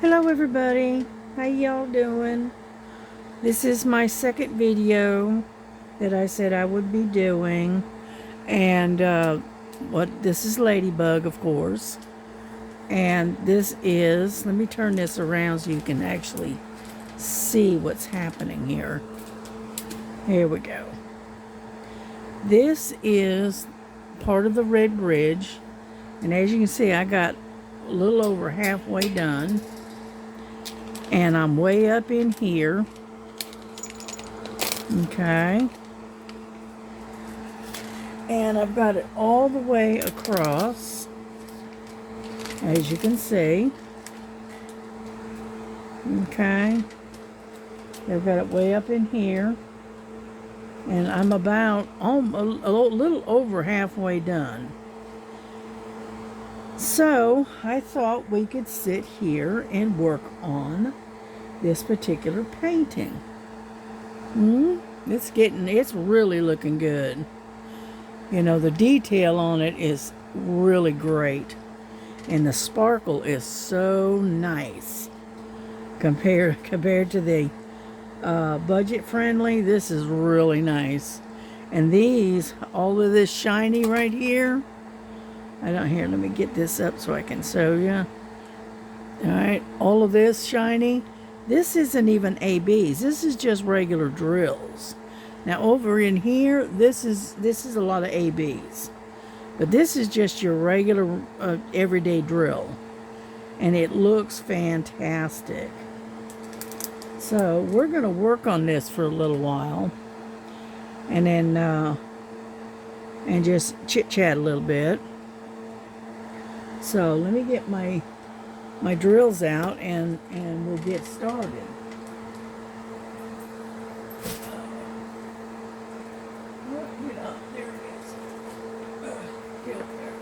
Hello everybody, how y'all doing? This is my second video that I said I would be doing, and this is Ladybug, of course, and this is, let me turn this around so you can actually see what's happening here. Here we go. This is part of the Red Bridge, and as you can see, I got a little over halfway done. And I'm way up in here. Okay. And I've got it all the way across, as you can see. Okay. I've got it way up in here. And I'm about a little over halfway done. So I thought we could sit here and work on this particular painting. It's really looking good. You know, the detail on it is really great. And the sparkle is so nice. Compared to the budget friendly, this is really nice. And these, all of this shiny right here, let me get this up so I can show you. Alright, all of this shiny. This isn't even ABs. This is just regular drills. Now over in here, this is a lot of ABs. But this is just your regular everyday drill. And it looks fantastic. So we're going to work on this for a little while. And then and just chit-chat a little bit. So let me get my drills out and we'll get started. There it is. Get up there.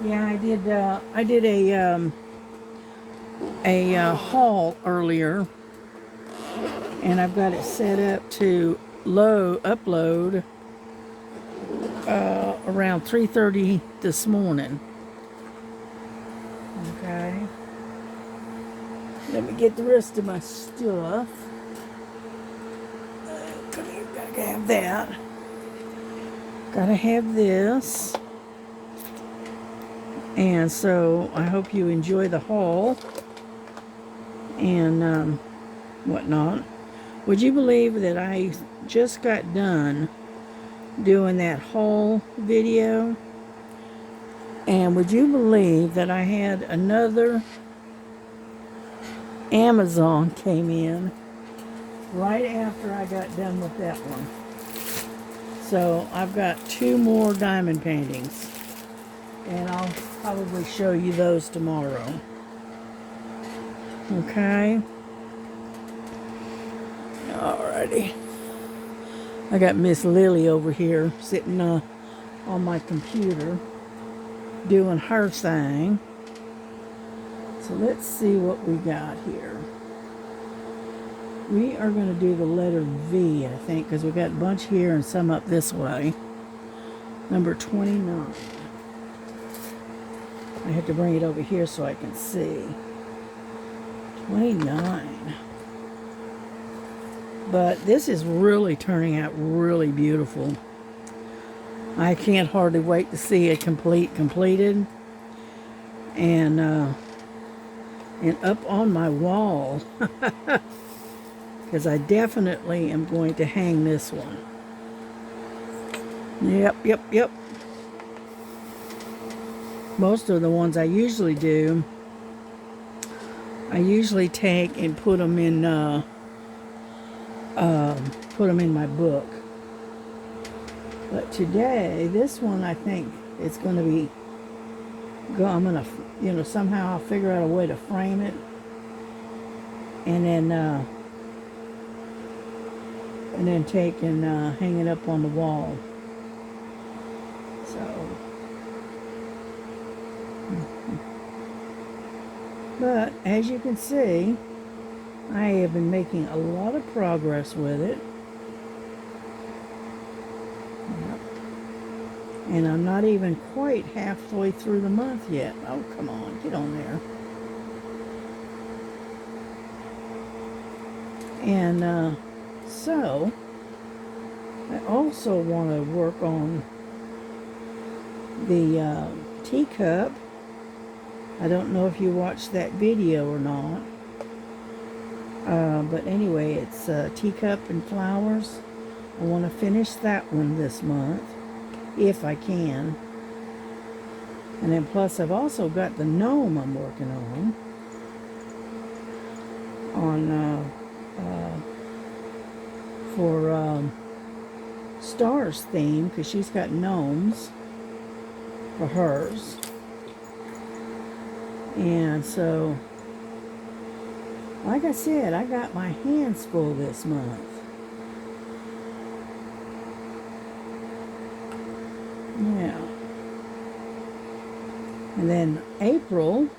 Yeah, I did a haul earlier, and I've got it set up to upload around 3:30 this morning. Okay. Let me get the rest of my stuff. Gotta have that. Gotta have this. And so I hope you enjoy the haul and whatnot. Would you believe that I just got done doing that haul video? And would you believe that I had another Amazon came in right after I got done with that one. So I've got 2 more diamond paintings, and I'll probably show you those tomorrow. Okay. Alrighty. I got Miss Lily over here sitting on my computer doing her thing. So let's see what we got here. We are going to do the letter V, I think, because we got a bunch here and some up this way. Number 29. I have to bring it over here so I can see. 29. But this is really turning out really beautiful. I can't hardly wait to see it completed. And up on my wall. Because I definitely am going to hang this one. Yep. Most of the ones I usually do, I usually take and put them in my book. But today, this one I think it's going to be, I'm going to, somehow I'll figure out a way to frame it. And then take and hang it up on the wall. So, but as you can see, I have been making a lot of progress with it. And I'm not even quite halfway through the month yet. Oh, come on, get on there. And so, I also want to work on the teacup. I don't know if you watched that video or not. But anyway, it's teacup and flowers. I want to finish that one this month, if I can. And then plus I've also got the gnome I'm working on for Star's theme, because she's got gnomes for hers. And so, like I said, I got my hands full this month. Yeah. And then April,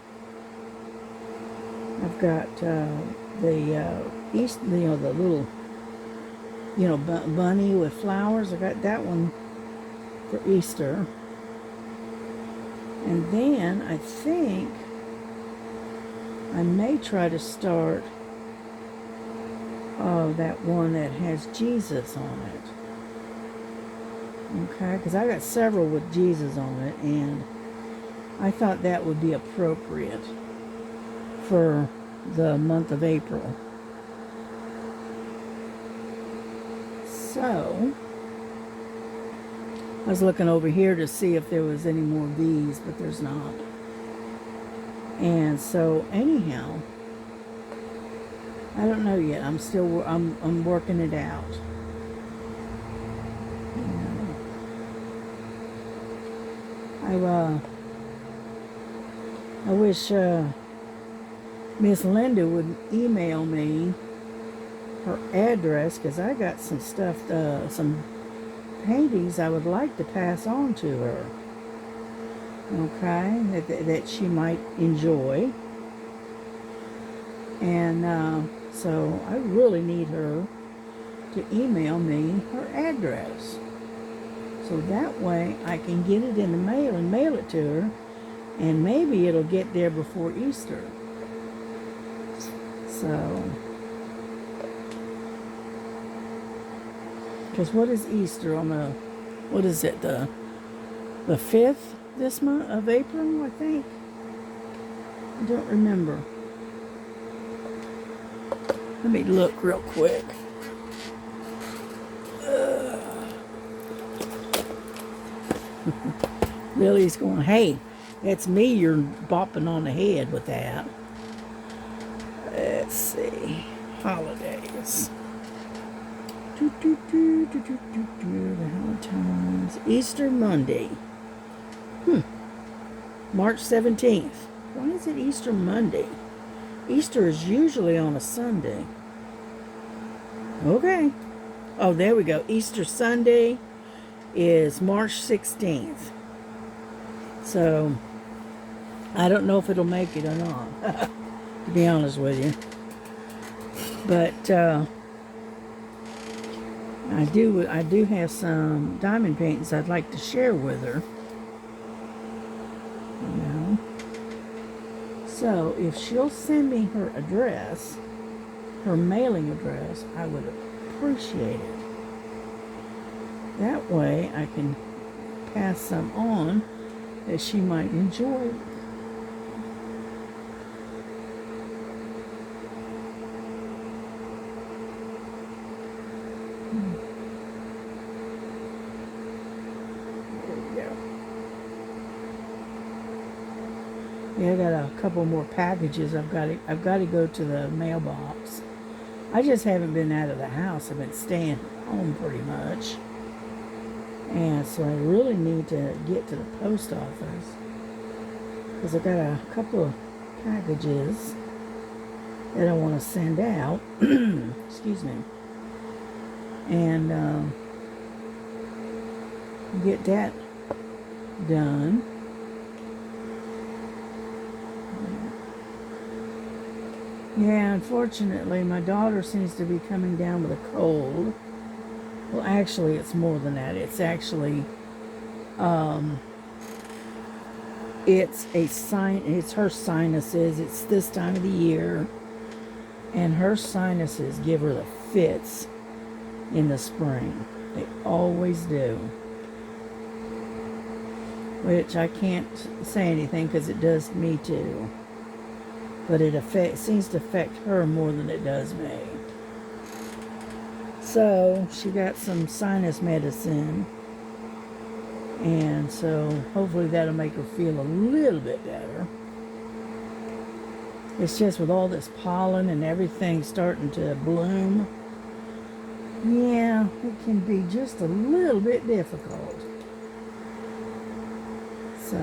I've got the East, the little, bunny with flowers. I got that one for Easter. And then I think I may try to start that one that has Jesus on it. Okay, because I got several with Jesus on it, and I thought that would be appropriate for the month of April. So, I was looking over here to see if there was any more of these, but there's not. And so, anyhow, I don't know yet. I'm working it out. I wish Miss Linda would email me her address, because I got some stuff, some paintings I would like to pass on to her. Okay, that she might enjoy. And so I really need her to email me her address. So that way I can get it in the mail and mail it to her, and maybe it'll get there before Easter. So, because what is Easter on what is it, the 5th this month of April, I think? I don't remember. Let me look real quick. Lily's going, hey, that's me you're bopping on the head with that. Let's see. Holidays. The Valentine's. Easter Monday. March 17th. Why is it Easter Monday? Easter is usually on a Sunday. Okay. Oh, there we go. Easter Sunday is March 16th. So, I don't know if it'll make it or not, to be honest with you. But, I do have some diamond paintings I'd like to share with her. So, if she'll send me her address, her mailing address, I would appreciate it. That way I can pass some on that she might enjoy. There we go. Yeah, I got a couple more packages. I've got to go to the mailbox. I just haven't been out of the house. I've been staying home pretty much. And so I really need to get to the post office, because I've got a couple of packages that I want to send out. Excuse me. And get that done. Yeah, unfortunately, my daughter seems to be coming down with a cold. Well, actually, it's more than that. It's actually It's a sign. It's her sinuses. It's this time of the year, and her sinuses give her the fits in the spring. They always do. Which I can't say anything because it does me too. But it seems to affect her more than it does me. So she got some sinus medicine. And so hopefully that'll make her feel a little bit better. It's just with all this pollen and everything starting to bloom. Yeah, it can be just a little bit difficult. So,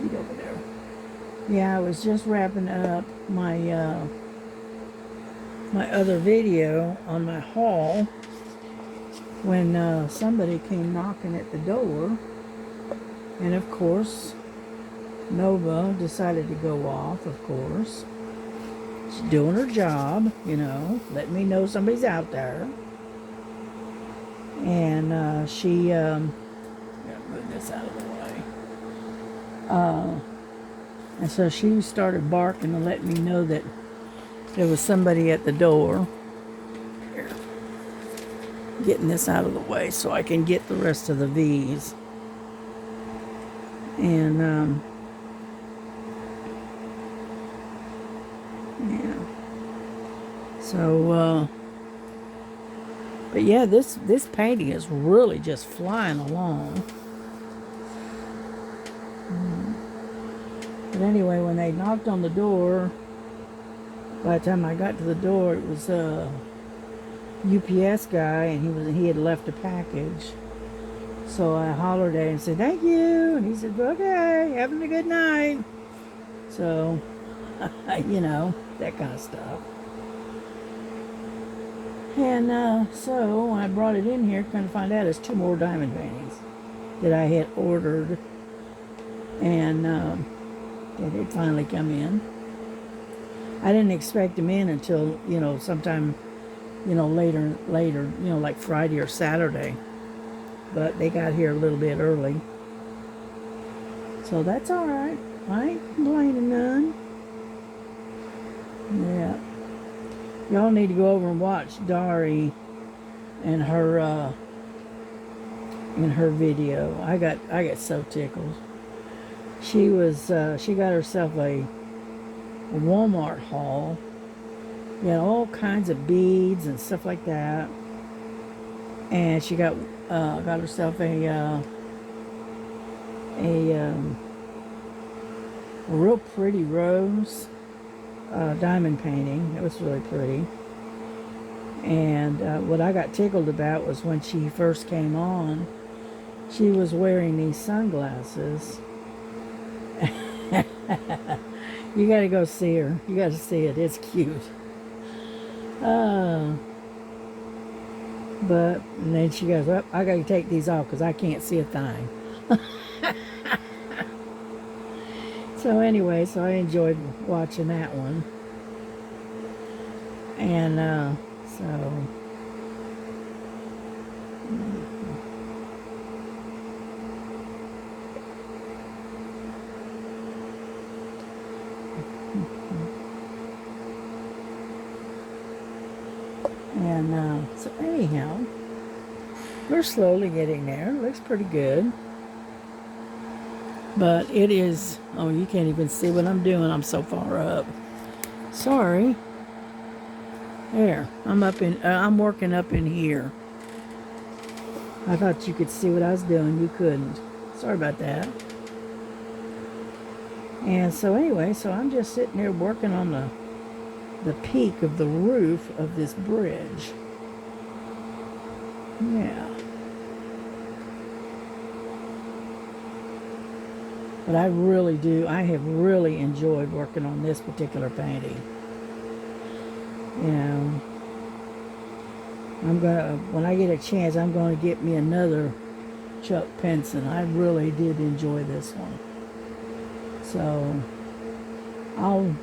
get over there. Yeah, I was just wrapping up my my other video on my haul when somebody came knocking at the door, and of course Nova decided to go off. Of course, she's doing her job, you know, letting me know somebody's out there. And she gotta move this out of the way. And so she started barking to let me know that there was somebody at the door. Here, getting this out of the way so I can get the rest of the V's. And yeah. So but yeah, this painting is really just flying along. But anyway, when they knocked on the door, by the time I got to the door, it was a UPS guy, and he had left a package. So I hollered at him and said, "Thank you," and he said, "Okay, having a good night." So, you know, that kind of stuff. And so I brought it in here, kind of find out it's 2 more diamond paintings that I had ordered, and that had finally come in. I didn't expect them in until, you know, sometime, you know, later, you know, like Friday or Saturday. But they got here a little bit early. So that's all right. I ain't complaining none. Yeah. Y'all need to go over and watch Dari and her in her video. I got so tickled. She got herself a Walmart haul. You know, all kinds of beads and stuff like that. And she got herself a real pretty rose diamond painting. It was really pretty. And what I got tickled about was when she first came on, she was wearing these sunglasses. You got to go see her. You got to see it. It's cute. But and then she goes, "Well, I got to take these off because I can't see a thing." So anyway, so I enjoyed watching that one. And so so anyhow, we're slowly getting there. Looks pretty good. But it is, oh, you can't even see what I'm doing. I'm so far up. Sorry. There, I'm working up in here. I thought you could see what I was doing. You couldn't. Sorry about that. And so anyway, so I'm just sitting there working on the peak of the roof of this bridge. Yeah. But I have really enjoyed working on this particular painting. You know, when I get a chance, I'm gonna get me another Chuck Penson. I really did enjoy this one. So I'll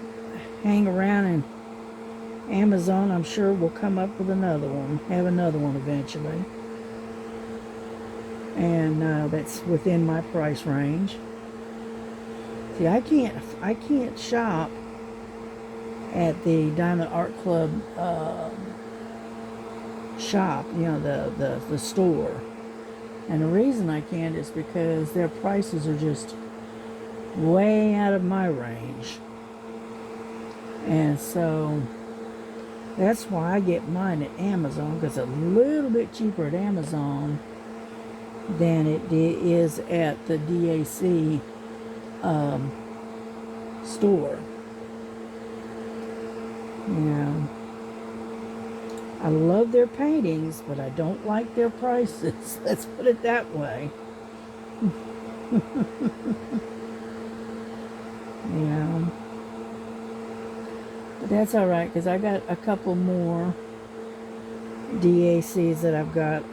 hang around and Amazon, I'm sure, will come up with another one, have another one eventually. And that's within my price range. See, I can't shop at the Diamond Art Club shop, you know, the store. And the reason I can't is because their prices are just way out of my range. And so that's why I get mine at Amazon, because it's a little bit cheaper at Amazon than it is at the DAC store. You know, I love their paintings, but I don't like their prices. Let's put it that way. Yeah. But that's all right, because I got a couple more DACs that I've got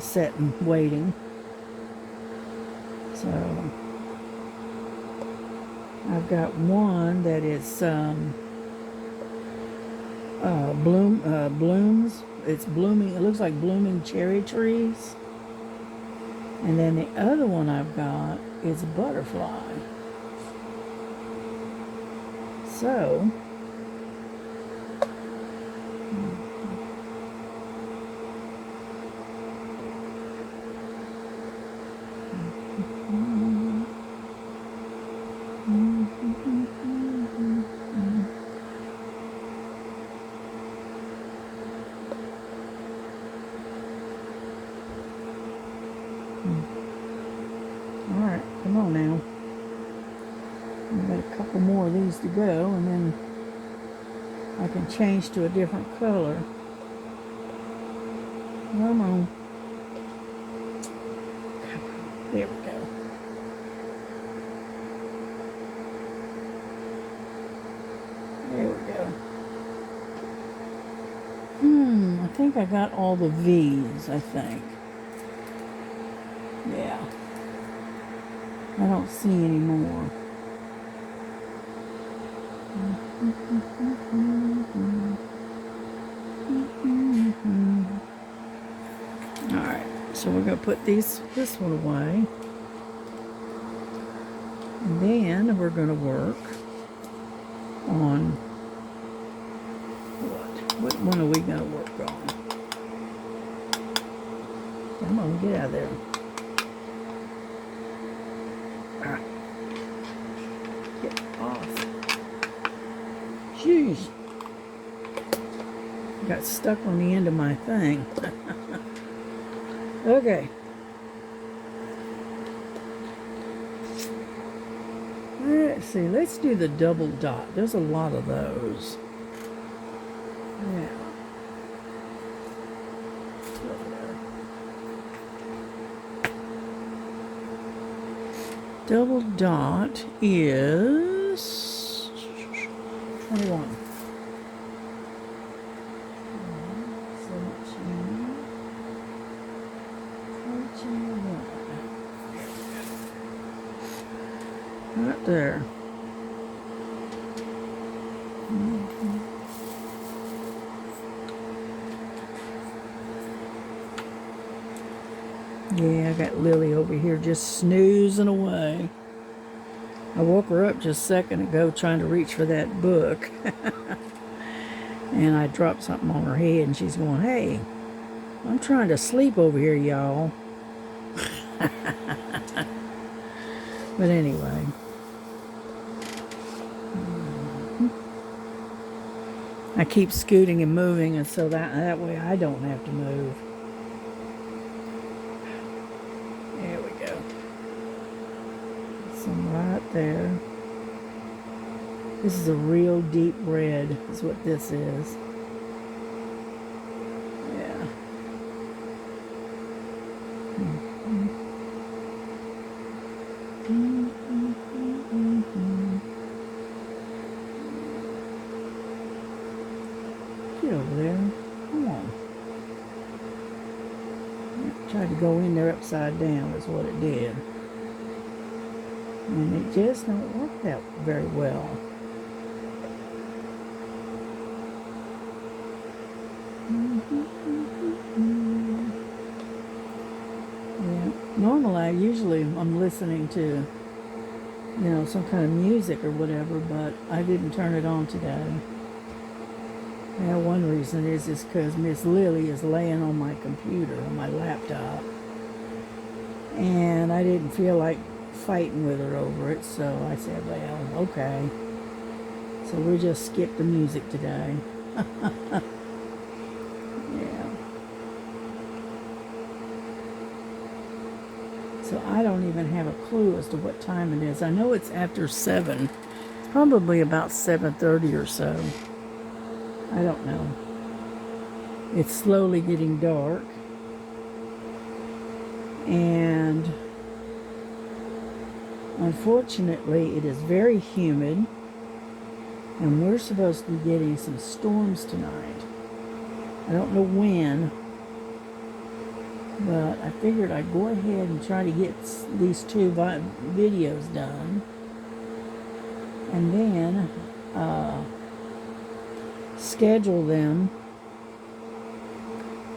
set and waiting. So I've got one that is blooms. It's blooming. It looks like blooming cherry trees. And then the other one I've got is a butterfly. So all right, come on now. I've got a couple more of these to go, and then I can change to a different color. Come on. There we go. There we go. I think I got all the V's, I think. Yeah. I don't see any more. Alright, so we're going to put this one away. And then we're going to work on what? What one are we going to work on? Come on, get out of there. Get off. Jeez. Got stuck on the end of my thing. Okay. Let's see. Let's do the double dot. There's a lot of those. Yeah. Double dot is 21. 17. 21. Right there. Yeah, I got Lily over here just snoozing away. I woke her up just a second ago trying to reach for that book. And I dropped something on her head and she's going, "Hey, I'm trying to sleep over here, y'all." But anyway. I keep scooting and moving, and so that way I don't have to move. There we go. Some right there. This is a real deep red, is what this is. Yeah. Get over there. Come on. I tried to go in there upside down is what it did. And it just don't work out very well. Yeah. Normally, I'm listening to, some kind of music or whatever, but I didn't turn it on today. Yeah, one reason is because Miss Lily is laying on my computer, on my laptop, and I didn't feel like fighting with her over it, so I said, well, okay. So we'll just skip the music today. Yeah. So I don't even have a clue as to what time it is. I know it's after 7. It's probably about 7:30 or so. I don't know. It's slowly getting dark. And unfortunately, it is very humid. And we're supposed to be getting some storms tonight. I don't know when, but I figured I'd go ahead and try to get these 2 videos done. And then schedule them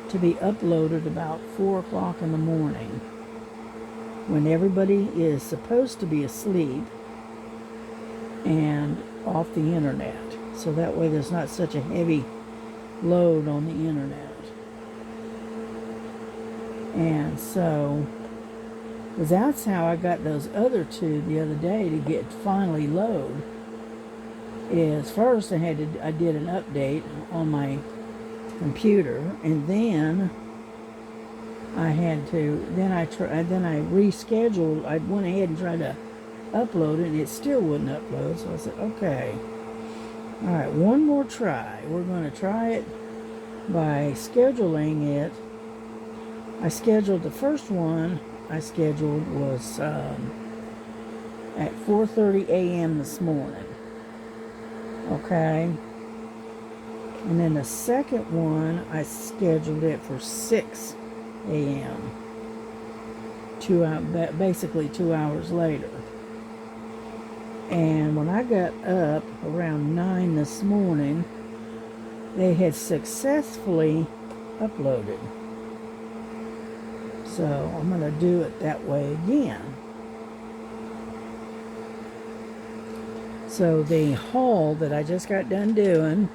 to be uploaded about 4 o'clock in the morning when everybody is supposed to be asleep and off the internet. So that way there's not such a heavy load on the internet. And so, because that's how I got those other 2 the other day to get finally load. Is first I did an update on my computer, and then I rescheduled. I went ahead and tried to upload it, and it still wouldn't upload. So I said, okay, all right, one more try. We're going to try it by scheduling it. I scheduled the first one. Was at 4:30 a.m. this morning. Okay. And then the second one, I scheduled it for 6 a.m. Basically 2 hours later. And when I got up around 9 this morning, they had successfully uploaded. So I'm going to do it that way again. So the haul that I just got done doing,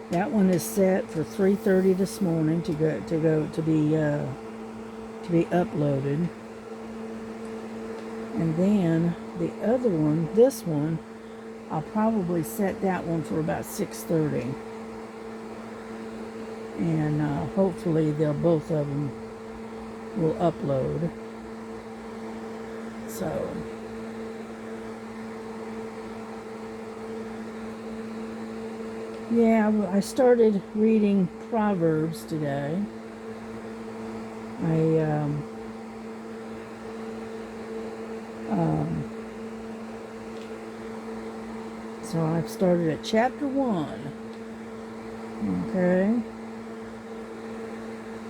that one is set for 3:30 this morning to be uploaded. And then the other one, this one, I'll probably set that one for about 6:30. And hopefully both of them will upload. So yeah, I started reading Proverbs today. So I've started at chapter 1. Okay.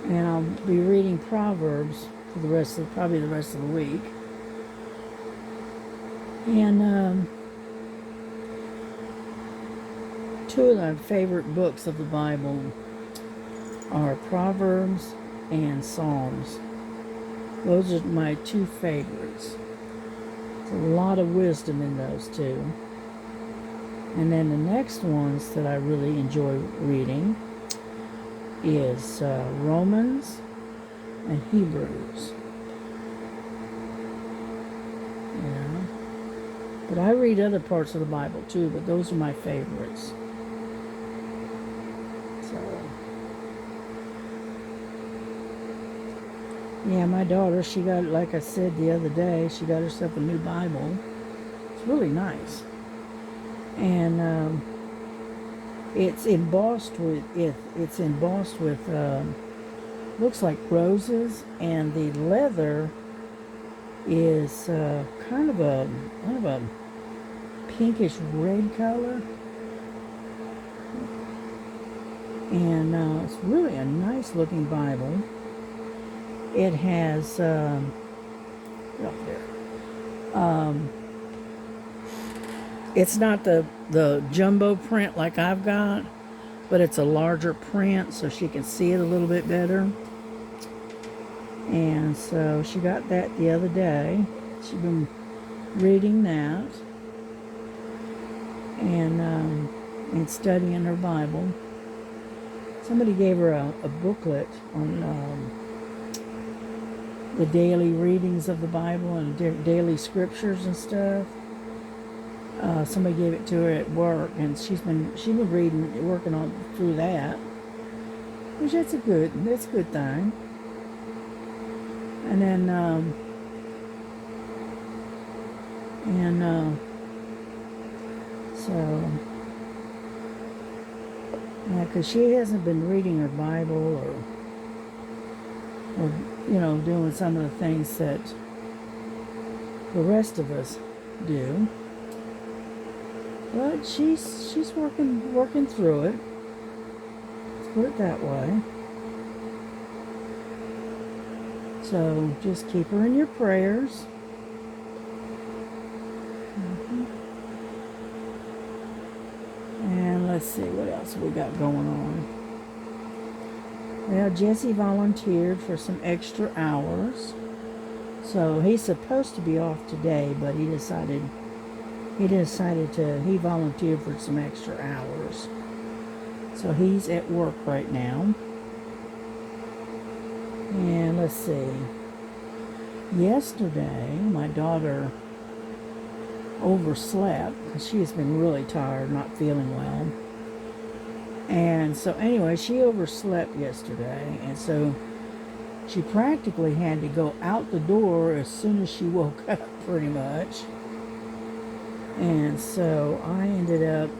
And I'll be reading Proverbs for probably the rest of the week. And 2 of my favorite books of the Bible are Proverbs and Psalms. Those are my 2 favorites. There's a lot of wisdom in those 2. And then the next ones that I really enjoy reading is Romans and Hebrews. But I read other parts of the Bible too, but those are my favorites. Yeah, my daughter, she got, like I said the other day, she got herself a new Bible. It's really nice. And it's embossed with, looks like roses, and the leather is kind of a pinkish red color. And it's really a nice looking Bible. It has up there. It's not the jumbo print like I've got, but it's a larger print so she can see it a little bit better. And so she got that the other day. She's been reading that and studying her Bible. Somebody gave her a booklet on the daily readings of the Bible and daily scriptures and stuff. Somebody gave it to her at work, and she's been reading, working on through that, which that's a good thing. And then so yeah, because she hasn't been reading her Bible or doing some of the things that the rest of us do. But she's working through it. Let's put it that way. So just keep her in your prayers. And let's see what else we got going on. Well, Jesse volunteered for some extra hours. So he's supposed to be off today, but he volunteered for some extra hours. So he's at work right now. And let's see. Yesterday, my daughter overslept because she has been really tired, not feeling well. And so anyway, she overslept yesterday. And so she practically had to go out the door as soon as she woke up, pretty much. And so I ended up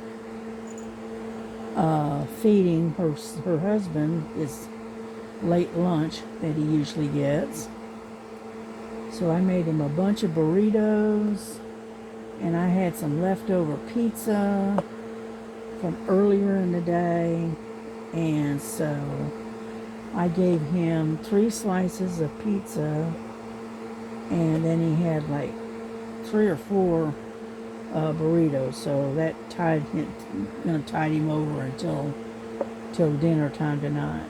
feeding her husband his late lunch that he usually gets. So I made him a bunch of burritos, and I had some leftover pizza from earlier in the day, and so I gave him 3 slices of pizza, and then he had like 3 or 4 burritos, so that gonna tide him over until dinner time tonight,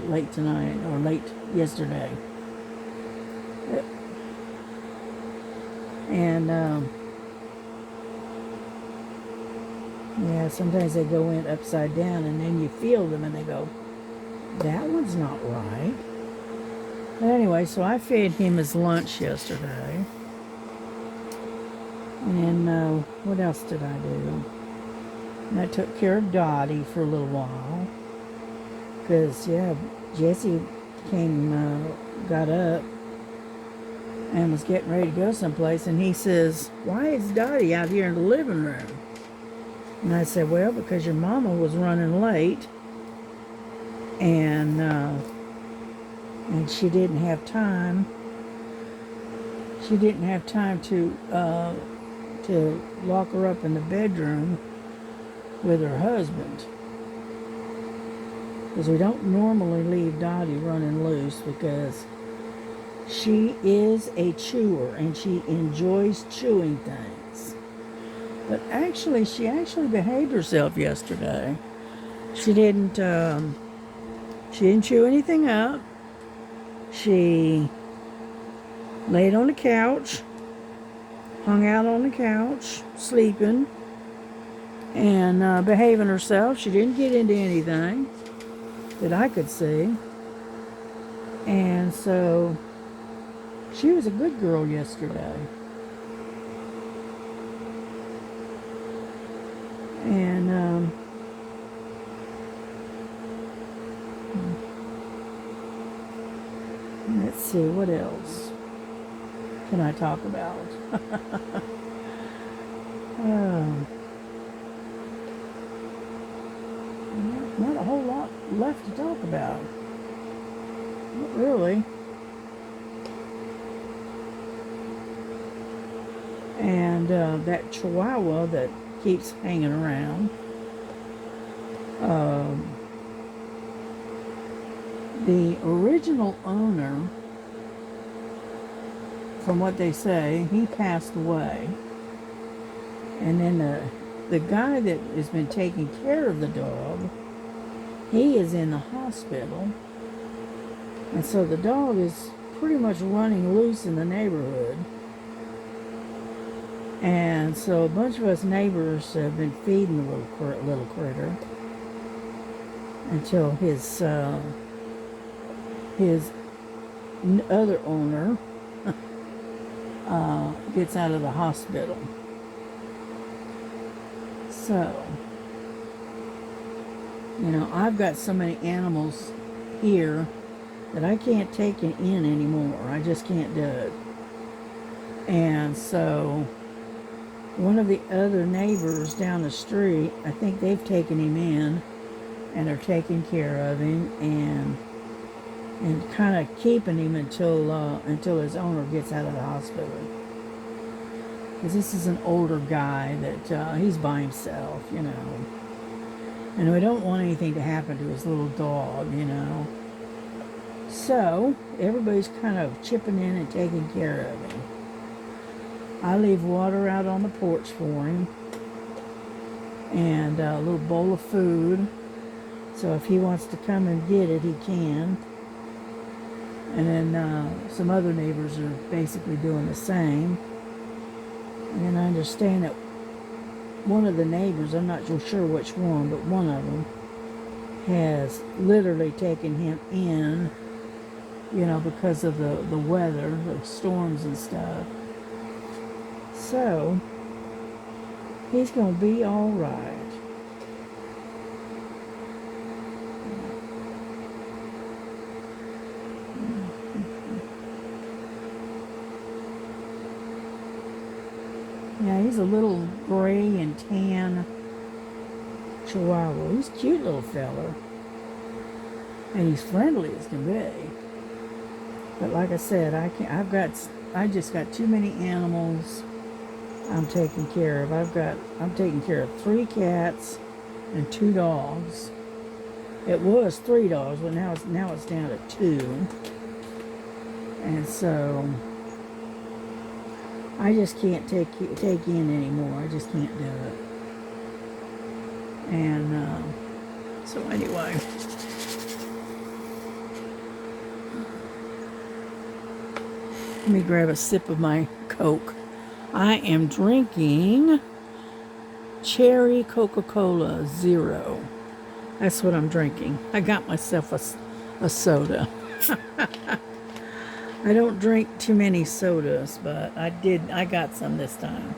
late tonight, or late yesterday. And yeah, sometimes they go in upside down, and then you feel them and they go, that one's not right. But anyway, so I fed him his lunch yesterday. And what else did I do? And I took care of Dottie for a little while. Because, yeah, Jesse got up and was getting ready to go someplace. And he says, why is Dottie out here in the living room? And I said, well, because your mama was running late. And she didn't have time. She didn't have time to lock her up in the bedroom with her husband. Because we don't normally leave Dottie running loose, because she is a chewer and she enjoys chewing things. But actually, she behaved herself yesterday. She didn't chew anything up. She laid on the couch, hung out on the couch, sleeping, and behaving herself. She didn't get into anything that I could see. And so she was a good girl yesterday. And let's see, what else can I talk about? Not a whole lot left to talk about. Not really. And that Chihuahua that keeps hanging around, the original owner, from what they say, he passed away. And then the guy that has been taking care of the dog he is in the hospital. And so the dog is pretty much running loose in the neighborhood. And so a bunch of us neighbors have been feeding the little critter until his other owner gets out of the hospital. So, you know, I've got so many animals here that I can't take it in anymore. I just can't do it. And so one of the other neighbors down the street, I think they've taken him in and are taking care of him and kind of keeping him until his owner gets out of the hospital. Because this is an older guy that he's by himself, you know. And we don't want anything to happen to his little dog, you know. So everybody's kind of chipping in and taking care of him. I leave water out on the porch for him and a little bowl of food. So if he wants to come and get it, he can. And then some other neighbors are basically doing the same. And then I understand that one of the neighbors, I'm not so sure which one, but one of them has literally taken him in, you know, because of the weather, the storms and stuff. So, he's going to be all right. Yeah, he's a little gray and tan Chihuahua. He's a cute little fella. And he's friendly as can be. But like I said, I just got too many animals I'm taking care of. I'm taking care of 3 cats and 2 dogs. It was 3 dogs, but now it's down to 2. And so I just can't take in anymore. I just can't do it. And so anyway, let me grab a sip of my Coke. I am drinking Cherry Coca-Cola Zero. That's what I'm drinking. I got myself a soda. I don't drink too many sodas, but I got some this time.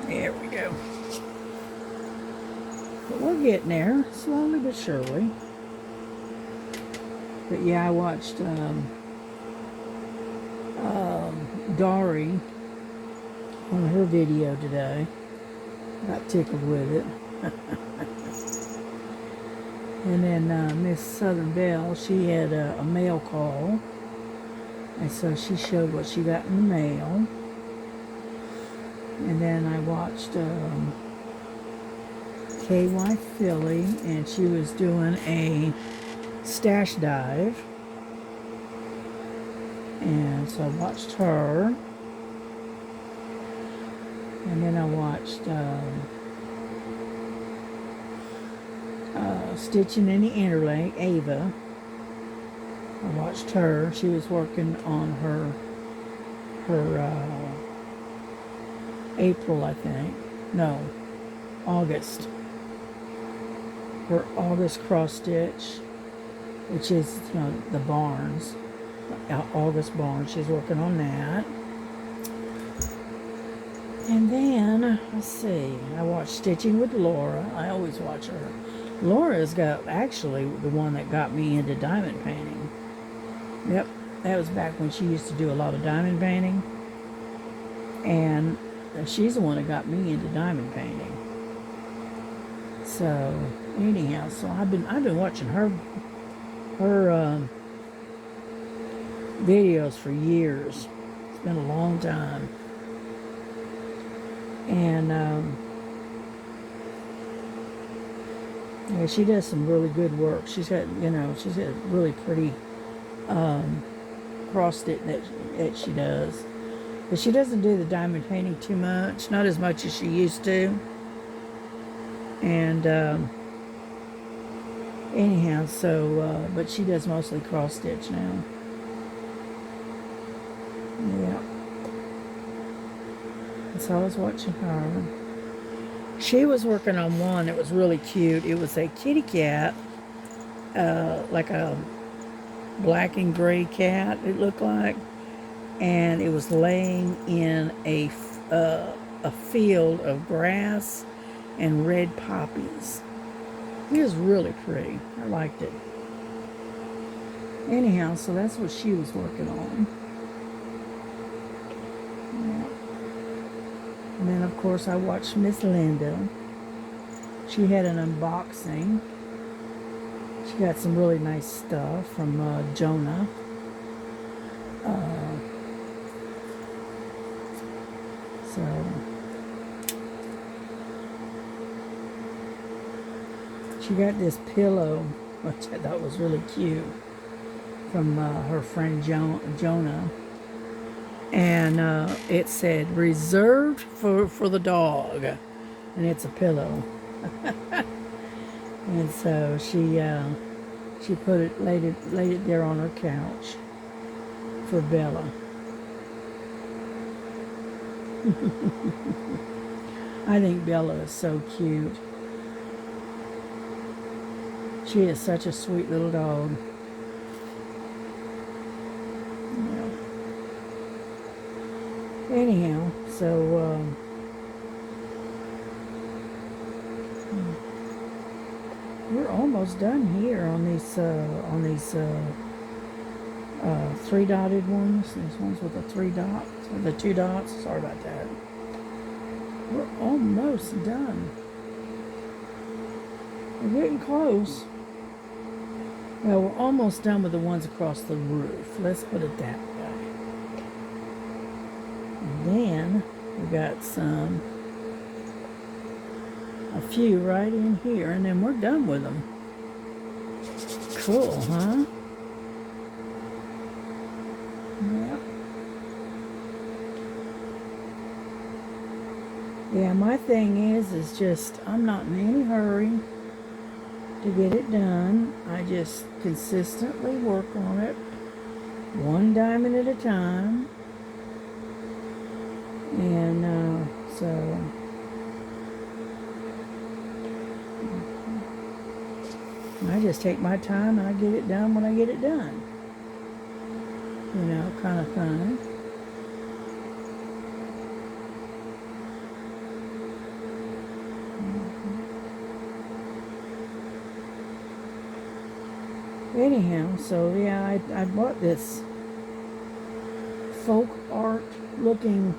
There we go. But we're getting there, slowly but surely. But yeah, I watched Dari on her video today. Got tickled with it. And then Miss Southern Belle, she had a mail call. And so she showed what she got in the mail. And then I watched KY Philly, and she was doing a stash dive. And so I watched her. And then I watched Stitching in the Interlake, Ava. I watched her. She was working on her April, I think. No, August. Her August cross stitch, which is, you know, the barns. August barns. She's working on that. And then, let's see, I watched Stitching with Laura. I always watch her. Laura's got actually the one that got me into diamond painting. Yep, that was back when she used to do a lot of diamond painting. And she's the one that got me into diamond painting. So, anyhow, so I've been watching her videos for years. It's been a long time. And yeah, she does some really good work. She's got really pretty cross stitch that she does. But she doesn't do the diamond painting too much, not as much as she used to. And anyhow, so, but she does mostly cross stitch now. Yeah. So I was watching her. She was working on one that was really cute. It was a kitty cat, like a black and gray cat, it looked like. And it was laying in a field of grass and red poppies. It was really pretty. I liked it. Anyhow, so that's what she was working on. Yeah. And then, of course, I watched Miss Linda. She had an unboxing. She got some really nice stuff from Jonah. So she got this pillow, which I thought was really cute, from her friend Jonah. And it said, reserved for the dog. And it's a pillow. And so she put it, laid it there on her couch for Bella. I think Bella is so cute. She is such a sweet little dog. Yeah. Anyhow, so we're almost done here on these three dotted ones. These ones with the 3 dots, or the 2 dots. Sorry about that. We're almost done. We're getting close. Well, we're almost done with the ones across the roof. Let's put it that way. And then we got a few right in here, and then we're done with them. Cool, huh? Yeah. Yeah, my thing is just, I'm not in any hurry to get it done. I just consistently work on it, one diamond at a time. And so I just take my time and I get it done when I get it done. You know, kind of thing. Anyhow, so yeah, I bought this folk art looking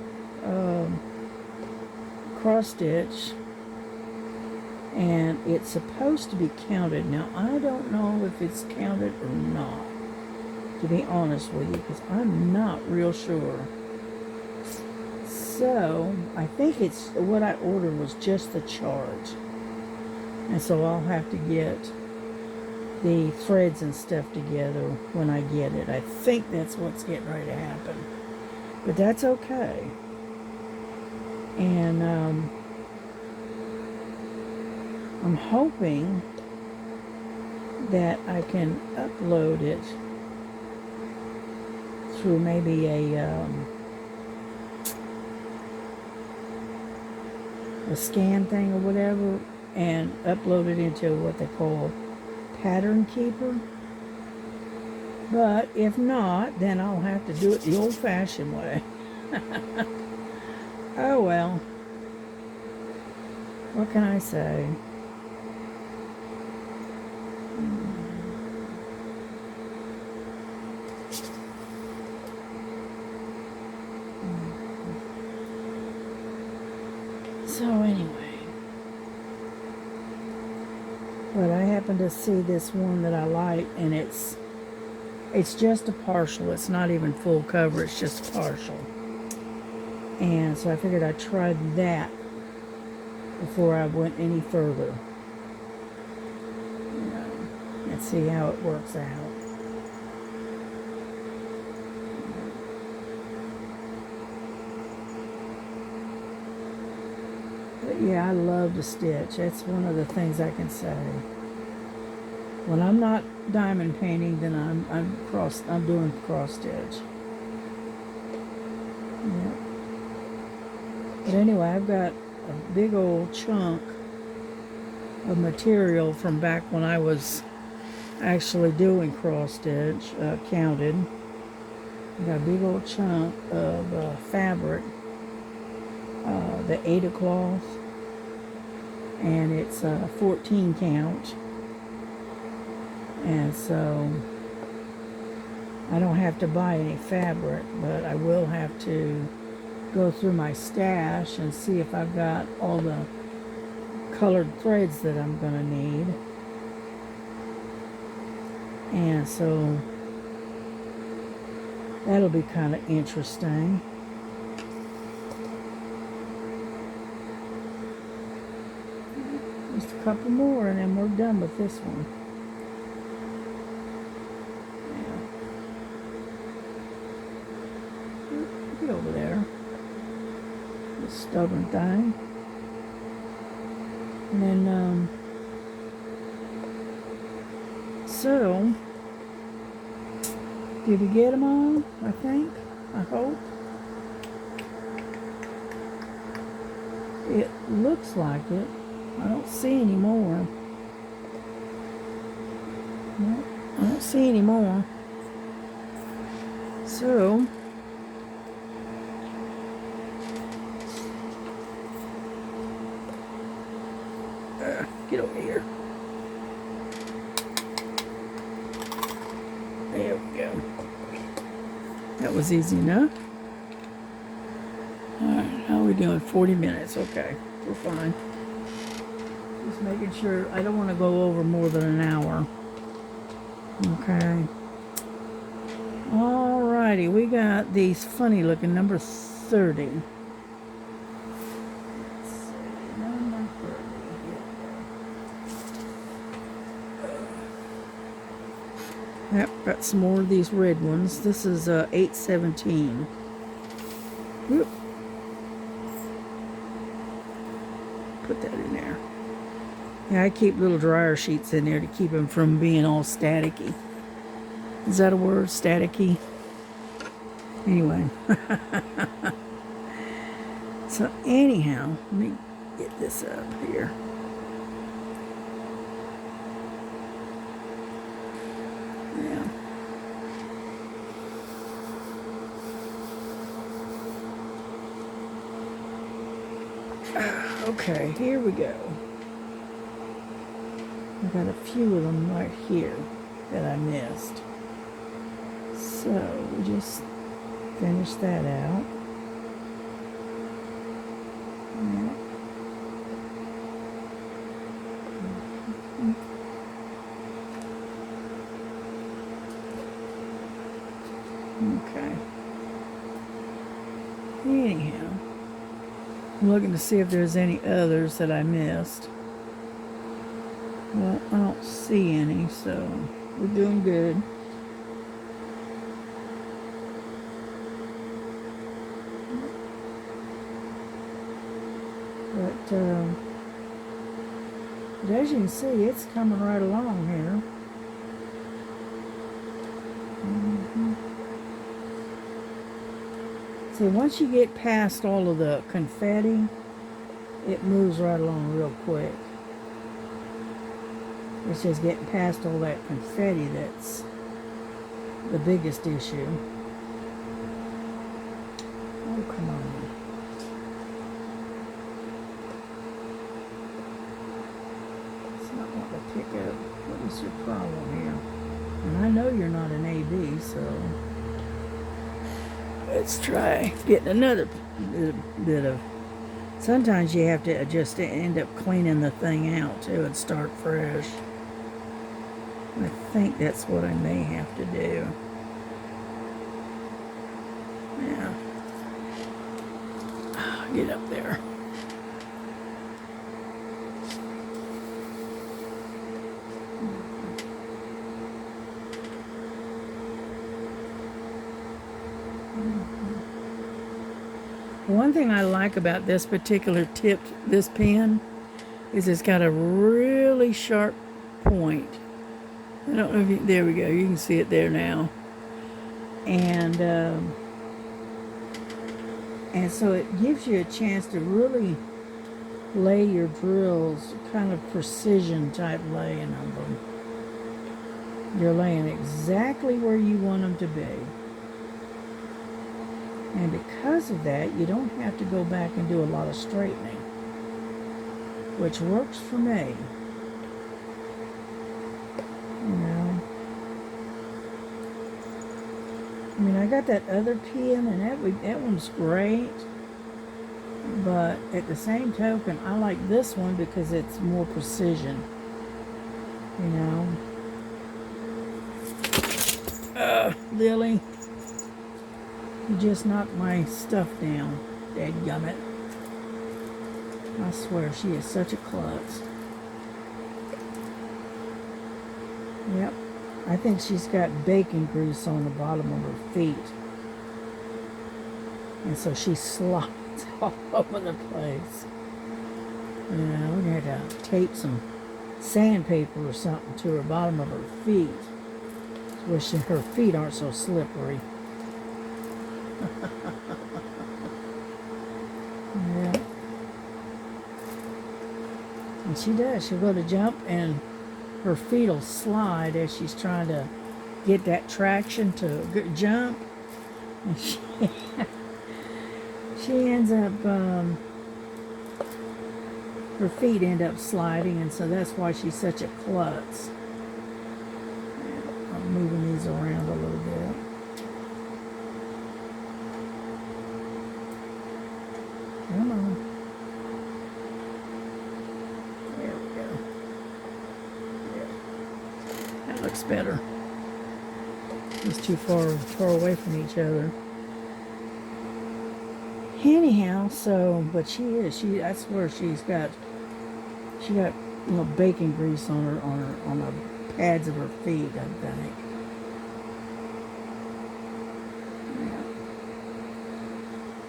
cross stitch, and it's supposed to be counted. Now, I don't know if it's counted or not, to be honest with you, because I'm not real sure. So I think it's what I ordered was just the chart, and so I'll have to get the threads and stuff together when I get it. I think that's what's getting ready to happen, but that's okay. And I'm hoping that I can upload it through maybe a scan thing or whatever, and upload it into what they call Pattern Keeper. But if not, then I'll have to do it the old-fashioned way. Oh well, what can I say? So anyway, but I happened to see this one that I like, and it's just a partial. It's not even full cover. It's just partial. And so I figured I'd try that before I went any further. You know, and see how it works out. Yeah, I love to stitch. That's one of the things I can say. When I'm not diamond painting, then I'm doing cross stitch. Yeah. But anyway, I've got a big old chunk of material from back when I was actually doing cross stitch, counted. I got a big old chunk of fabric, the Aida cloth, and it's a 14 count. And so I don't have to buy any fabric, but I will have to go through my stash and see if I've got all the colored threads that I'm going to need. And so that'll be kind of interesting. Just a couple more and then we're done with this one. Yeah. Get over there. This stubborn thing. And then, so, did we get them all? I think. I hope. It looks like it. I don't see any more. No, I don't see any more. So, get over here. There we go. That was easy enough. Alright, how are we doing? 40 minutes. Okay, we're fine. Just making sure. I don't want to go over more than an hour. Okay. Alrighty, we got these funny looking number 30. Let's see, number 30. Yep, got some more of these red ones. This is 817. Whoop. Put that in there. Yeah, I keep little dryer sheets in there to keep them from being all staticky. Is that a word? Staticky? Anyway. So anyhow, let me get this up here. Yeah. Okay, here we go. I've got a few of them right here that I missed. So we just finish that out. Yeah. Okay. Anyhow, I'm looking to see if there's any others that I missed. Well, I don't see any, so we're doing good. But as you can see, it's coming right along here. See, once you get past all of the confetti, it moves right along real quick. It's just getting past all that confetti that's the biggest issue. Oh, come on. It's not what to pick up. What is your problem here? And I know you're not an AB, so let's try getting another bit of. Sometimes you have to just end up cleaning the thing out too and start fresh. I think that's what I may have to do. Yeah. Get up there. One thing I like about this particular this pen, is it's got a really sharp point. I don't know if you, there we go, you can see it there now. And so it gives you a chance to really lay your drills, kind of precision type laying of them. You're laying exactly where you want them to be. And because of that, you don't have to go back and do a lot of straightening, which works for me. You know, I mean, I got that other pen, and that one's great. But at the same token, I like this one because it's more precision. You know. Lily, you just knocked my stuff down. Dadgummit. I swear, she is such a klutz. Yep. I think she's got bacon grease on the bottom of her feet. And so she slides all over the place. You know, we had to tape some sandpaper or something to her bottom of her feet. So her feet aren't so slippery. Yeah. And she does. She'll go to jump and her feet will slide as she's trying to get that traction to jump. And she ends up, her feet end up sliding, and so that's why she's such a klutz. I'm moving these around a little bit. Come on. There we go. There. That looks better. It's too far away from each other. Anyhow, so, but I swear she got, you know, bacon grease on the pads of her feet, I think. Yeah.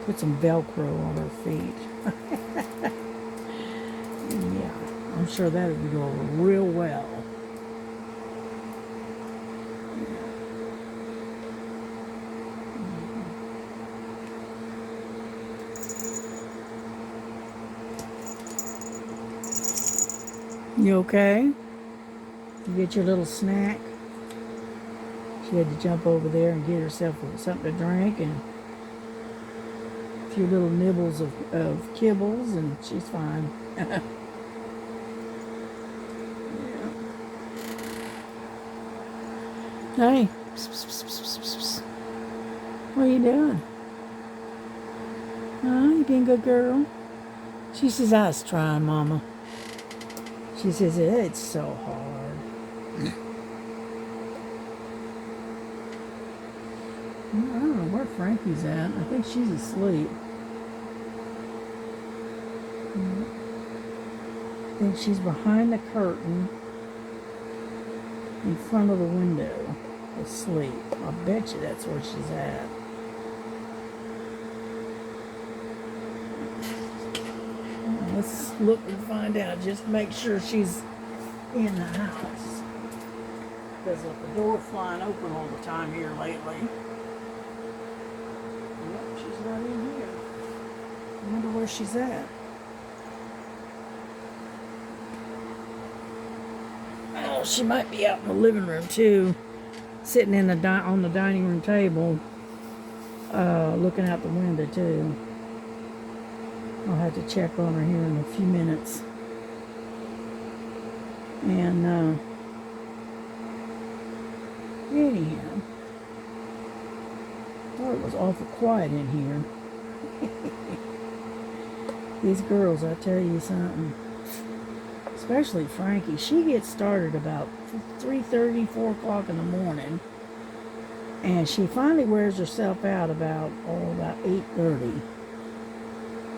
Put some Velcro on her feet. Yeah, I'm sure that would go over real well. You okay? You get your little snack? She had to jump over there and get herself something to drink and a few little nibbles of kibbles, and she's fine. Yeah. Hey, what are you doing? Oh, you being a good girl? She says, I was trying, Mama. She says, it's so hard. I don't know where Frankie's at. I think she's asleep. I think she's behind the curtain in front of the window, asleep. I bet you that's where she's at. Let's look and find out. Just make sure she's in the house. Because with the door flying open all the time here lately. Yep, she's not in here. I wonder where she's at. Oh, she might be out in the living room too, sitting in on the dining room table, looking out the window too. I'll have to check on her here in a few minutes. And anyhow, thought it was awful quiet in here. These girls, I tell you something. Especially Frankie. She gets started about 3:30, 4 o'clock in the morning. And she finally wears herself out about 8:30.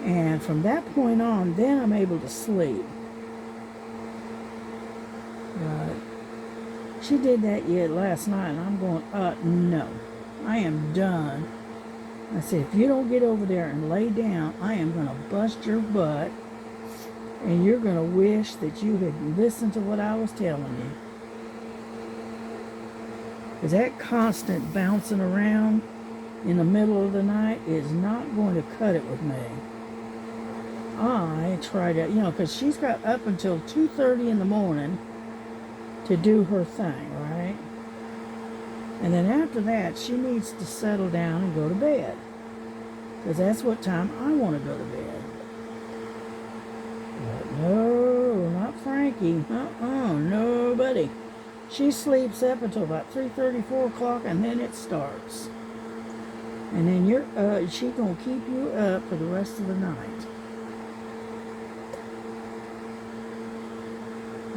And from that point on, then I'm able to sleep. But she did that yet last night, and I'm going, no, I am done I said, if you don't get over there and lay down, I am going to bust your butt, and you're going to wish that you had listened to what I was telling you. Because that constant bouncing around in the middle of the night is not going to cut it with me. I try to, because she's got up until 2:30 in the morning to do her thing, right? And then after that, she needs to settle down and go to bed. Because that's what time I want to go to bed. But no, not Frankie. Nobody. She sleeps up until about 3:30, 4 o'clock, and then it starts. And then she's going to keep you up for the rest of the night.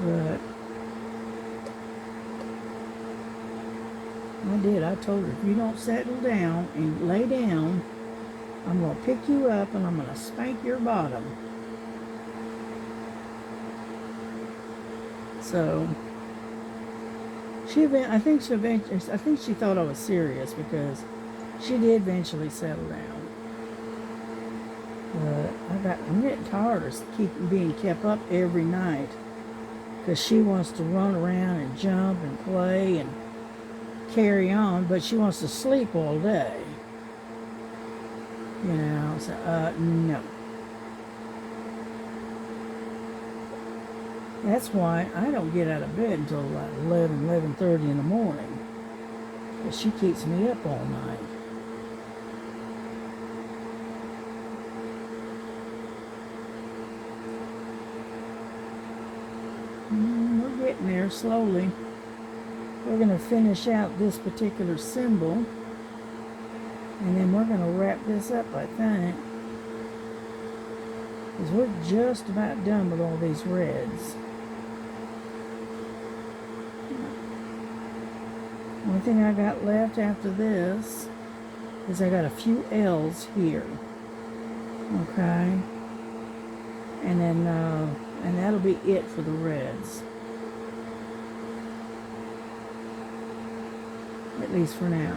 But I told her, if you don't settle down and lay down, I'm going to pick you up and I'm going to spank your bottom. So, I think she thought I was serious, because she did eventually settle down. But I'm getting tired of being kept up every night, because she wants to run around and jump and play and carry on, but she wants to sleep all day. So, no. That's why I don't get out of bed until like 11:30 in the morning. Because she keeps me up all night. We're getting there slowly. We're going to finish out this particular symbol, and then we're going to wrap this up, I think, because we're just about done with all these reds. Only thing I got left after this is I got a few L's here, okay, and then and that'll be it for the reds. At least for now.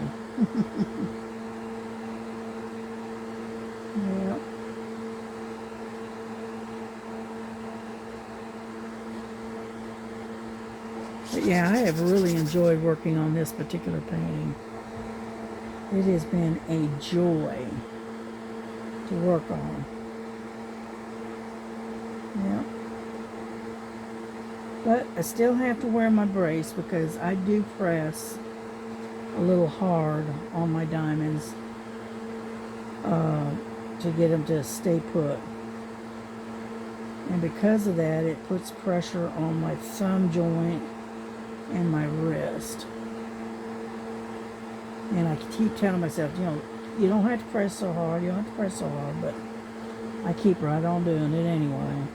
Yep. But yeah, I have really enjoyed working on this particular painting. It has been a joy to work on. Yep. But I still have to wear my brace, because I do press a little hard on my diamonds to get them to stay put. And because of that, it puts pressure on my thumb joint and my wrist. And I keep telling myself, you don't have to press so hard, but I keep right on doing it anyway.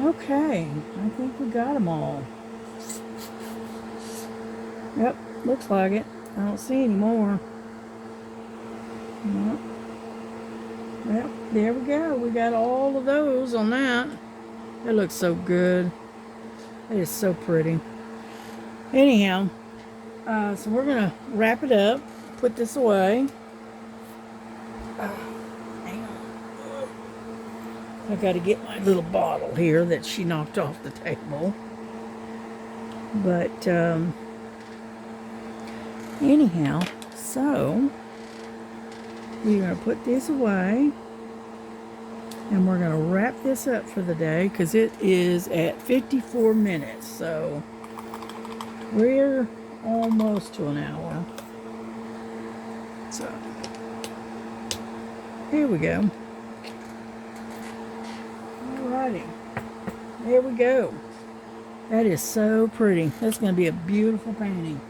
Okay, I think we got them all. Yep, looks like it. I don't see any more. Yep. Well, there we go. We got all of those on that. That looks so good. It is so pretty. Anyhow, so we're going to wrap it up, put this away. I got to get my little bottle here that she knocked off the table. But anyhow, so we're going to put this away, and we're going to wrap this up for the day, because it is at 54 minutes. So we're almost to an hour. So here we go. Alrighty, there we go. That is so pretty. That's going to be a beautiful painting.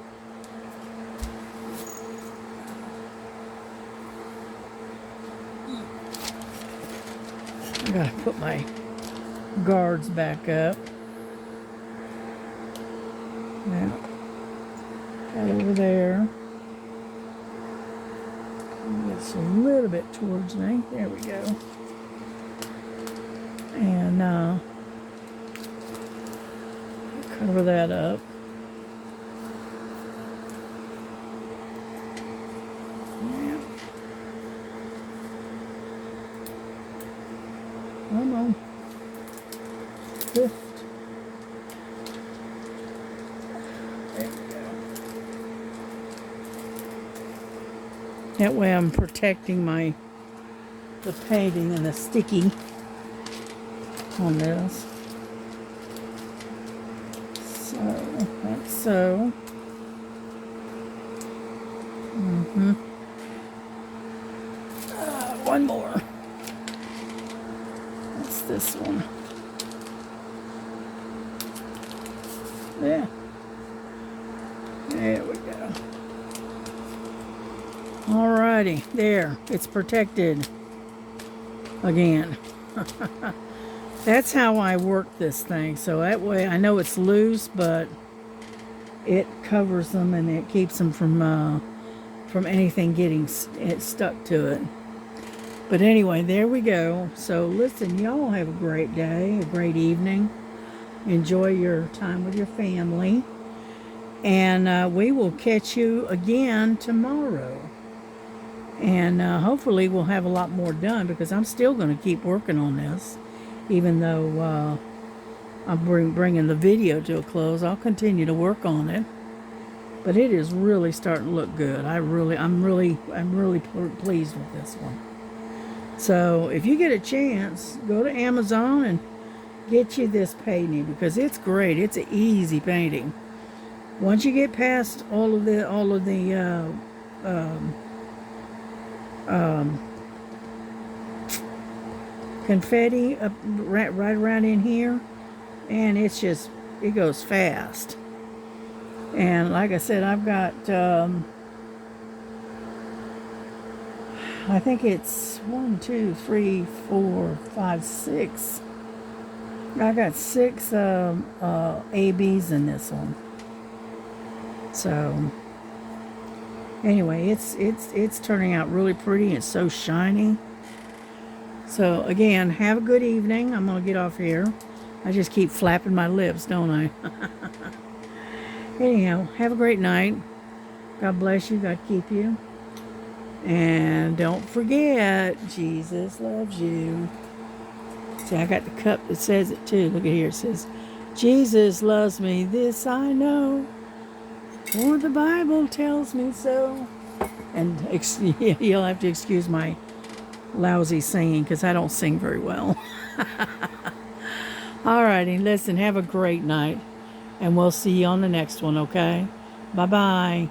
I gotta put my guards back up. Now, bit towards me. There we go. And cover that up. Yeah. Come on. Lift. There we go. That way I'm protecting the painting and the sticky on this. So that's so. One more. That's this one. Yeah. There we go. Alrighty, there. It's protected again. That's how I work this thing. So that way, I know it's loose, but it covers them and it keeps them from anything getting it stuck to it. But anyway, there we go. So listen, y'all have a great day, a great evening. Enjoy your time with your family. And we will catch you again tomorrow. And hopefully we'll have a lot more done, because I'm still going to keep working on this. Even though I'm bringing the video to a close, I'll continue to work on it. But it is really starting to look good. I'm really pleased with this one. So if you get a chance, go to Amazon and get you this painting, because it's great. It's an easy painting. Once you get past all of the confetti up right around in here, and it goes fast. And like I said, I've got I think it's 1, 2, 3, 4, 5, 6. I got 6 ABs in this one. So anyway, it's turning out really pretty. It's so shiny. So again, have a good evening. I'm gonna get off here. I just keep flapping my lips, don't I? Anyhow, have a great night. God bless you. God keep you. And don't forget, Jesus loves you. See, I got the cup that says it too. Look at here. It says, Jesus loves me, this I know, for the Bible tells me so. And you'll have to excuse my lousy singing, because I don't sing very well. Alrighty, listen, have a great night. And we'll see you on the next one, okay? Bye-bye.